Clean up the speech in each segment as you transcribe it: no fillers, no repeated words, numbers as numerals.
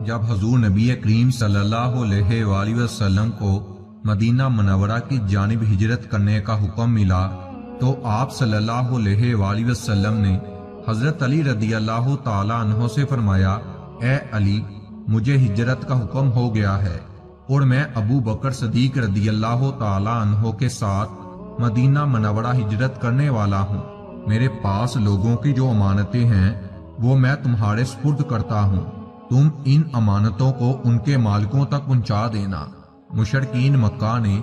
جب حضور نبی کریم صلی اللہ علیہ وآلہ وسلم کو مدینہ منورہ کی جانب ہجرت کرنے کا حکم ملا تو آپ صلی اللہ علیہ وآلہ وسلم نے حضرت علی رضی اللہ تعالی عنہ سے فرمایا، اے علی، مجھے ہجرت کا حکم ہو گیا ہے اور میں ابو بکر صدیق رضی اللہ تعالی عنہ کے ساتھ مدینہ منورہ ہجرت کرنے والا ہوں۔ میرے پاس لوگوں کی جو امانتیں ہیں وہ میں تمہارے سپرد کرتا ہوں، تم ان امانتوں کو ان کے مالکوں تک پہنچا دینا۔ مشرکین مکہ نے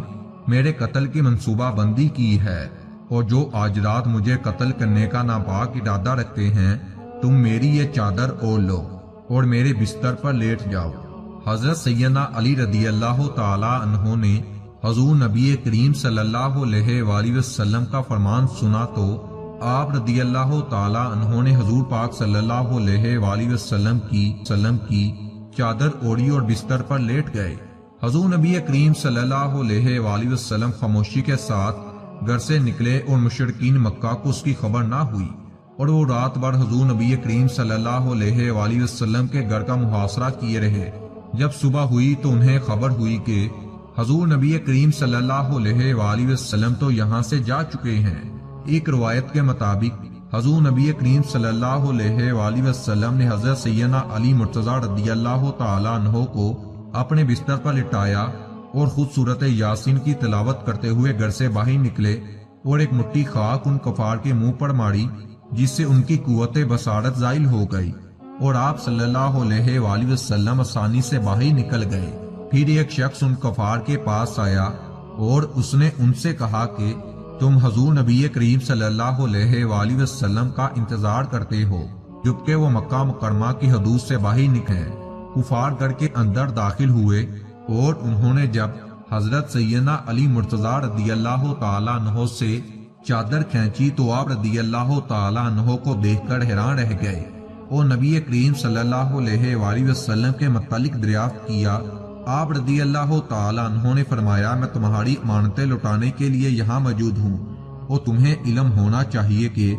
میرے قتل کی منصوبہ بندی کی ہے اور جو آج رات مجھے قتل کرنے کا ناپاک ارادہ رکھتے ہیں، تم میری یہ چادر اوڑھ لو اور میرے بستر پر لیٹ جاؤ۔ حضرت سیدنا علی رضی اللہ تعالی عنہ نے حضور نبی کریم صلی اللہ علیہ وآلہ وسلم کا فرمان سنا تو آپ رضی اللہ تعالی عنہ نے حضور پاک صلی اللہ علیہ وآلہ وسلم کی چادر اوڑھی اور بستر پر لیٹ گئے۔ حضور نبی کریم صلی اللہ علیہ وآلہ وسلم خاموشی کے ساتھ گھر سے نکلے اور مشرکین مکہ کو اس کی خبر نہ ہوئی اور وہ رات بھر حضور نبی کریم صلی اللہ علیہ وآلہ وسلم کے گھر کا محاصرہ کیے رہے۔ جب صبح ہوئی تو انہیں خبر ہوئی کہ حضور نبی کریم صلی اللہ علیہ وآلہ وسلم تو یہاں سے جا چکے ہیں۔ ایک روایت کے مطابق حضور نبی کریم صلی اللہ علیہ وآلہ وسلم نے حضرت سیدنا علی مرتضیٰ رضی اللہ تعالی عنہ کو اپنے بستر پر لٹایا اور خود سورۃ یاسین کی تلاوت کرتے ہوئے گھر سے باہر نکلے اور ایک مٹھی خاک ان کفار کے منہ پر ماری جس سے ان کی قوت بصارت زائل ہو گئی اور آپ صلی اللہ علیہ وآلہ وسلم آسانی سے باہر نکل گئے۔ پھر ایک شخص ان کفار کے پاس آیا اور اس نے ان سے کہا کہ تم حضور نبی کریم صلی اللہ علیہ وآلہ وسلم کا انتظار کرتے ہو، جبکہ وہ مکہ مکرمہ کی حدود سے باہر نکلے۔ کفار گھر کے اندر داخل ہوئے اور انہوں نے جب حضرت سیدنا علی مرتضیٰ رضی اللہ تعالی عنہ سے چادر کھینچی تو آپ رضی اللہ تعالی عنہ کو دیکھ کر حیران رہ گئے اور نبی کریم صلی اللہ علیہ وآلہ وسلم کے متعلق دریافت کیا۔ آپ رضی اللہ تعالی عنہ نے فرمایا، میں تمہاری امانتیں لوٹانے کے لیے یہاں موجود ہوں اور تمہیں علم ہونا چاہیے کہ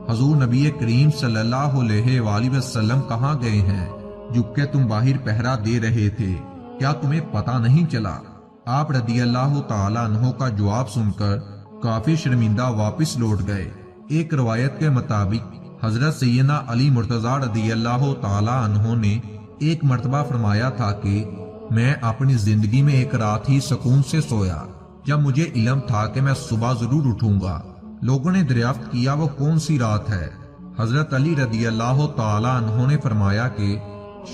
حضور نبی کریم صلی اللہ علیہ وآلہ وسلم کہاں گئے ہیں، جبکہ تم باہر پہرا دے رہے تھے، کیا تمہیں پتہ نہیں چلا؟ آپ رضی اللہ تعالی عنہ کا جواب سن کر کافی شرمندہ واپس لوٹ گئے۔ ایک روایت کے مطابق حضرت سیدنا علی مرتضیٰ رضی اللہ تعالی عنہ نے ایک مرتبہ فرمایا تھا کہ میں اپنی زندگی میں ایک رات ہی سکون سے سویا جب مجھے علم تھا کہ میں صبح ضرور اٹھوں گا۔ لوگوں نے دریافت کیا وہ کون سی رات ہے؟ حضرت علی رضی اللہ تعالی عنہ نے فرمایا کہ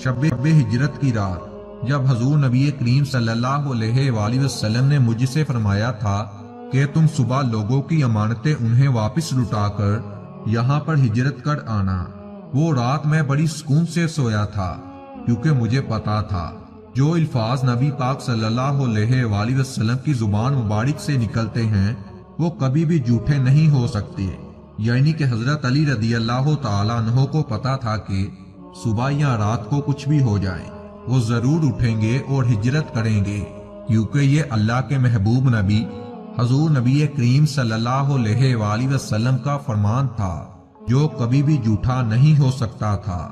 شب ہجرت کی رات، جب حضور نبی کریم صلی اللہ علیہ وآلہ وسلم نے مجھ سے فرمایا تھا کہ تم صبح لوگوں کی امانتیں انہیں واپس لٹا کر یہاں پر ہجرت کر آنا۔ وہ رات میں بڑی سکون سے سویا تھا کیونکہ مجھے پتا تھا جو الفاظ نبی پاک صلی اللہ علیہ وآلہ وسلم کی زبان مبارک سے نکلتے ہیں وہ کبھی بھی جھوٹے نہیں ہو سکتے، یعنی کہ حضرت علی رضی اللہ تعالی عنہ کو پتا تھا کہ صبح یا رات کو کچھ بھی ہو جائے وہ ضرور اٹھیں گے اور ہجرت کریں گے، کیونکہ یہ اللہ کے محبوب نبی حضور نبی کریم صلی اللہ علیہ وآلہ وسلم کا فرمان تھا جو کبھی بھی جھوٹا نہیں ہو سکتا تھا۔